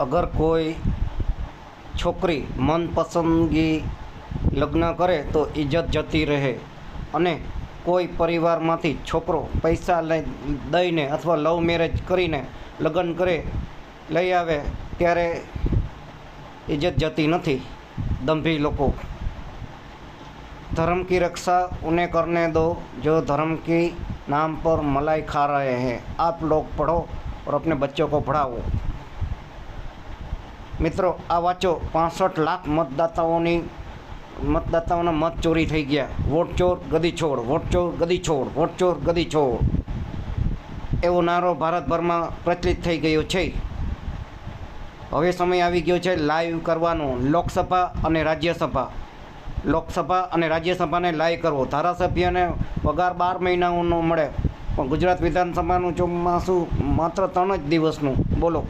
અગર કોઈ છોકરી મનપસંદગી લગ્ન કરે તો ઇજ્જત જતી રહે અને કોઈ પરિવારમાંથી છોકરો પૈસા દઈને અથવા લવ મેરેજ કરીને લગ્ન કરે લઈ આવે ત્યારે इज्जत जती नहीं। दंभी लोगों, धर्म की रक्षा उन्हें करने दो जो धर्म के नाम पर मलाई खा रहे हैं। आप लोग पढ़ो और अपने बच्चों को पढ़ाओ। मित्रों आ वाचो 65 लाख मतदाताओं मत चोरी थी गया। वोट चोर गदी छोड़, वोट चोर गदी छोड़, वोट चोर गदी छोड़ एवो नारो भारतभर में प्रचलित थी गयो छे। हवे समय आवी गयो छे लाइव करवानो। लोकसभा और राज्यसभा, लोकसभा और राज्यसभा ने लाइव करवो। धारासभ्य ने पगार 12 महीनानो मळे, पण गुजरात विधानसभानुं ચોમાસું मात्र 3 ज दिवसनुं। बोलो।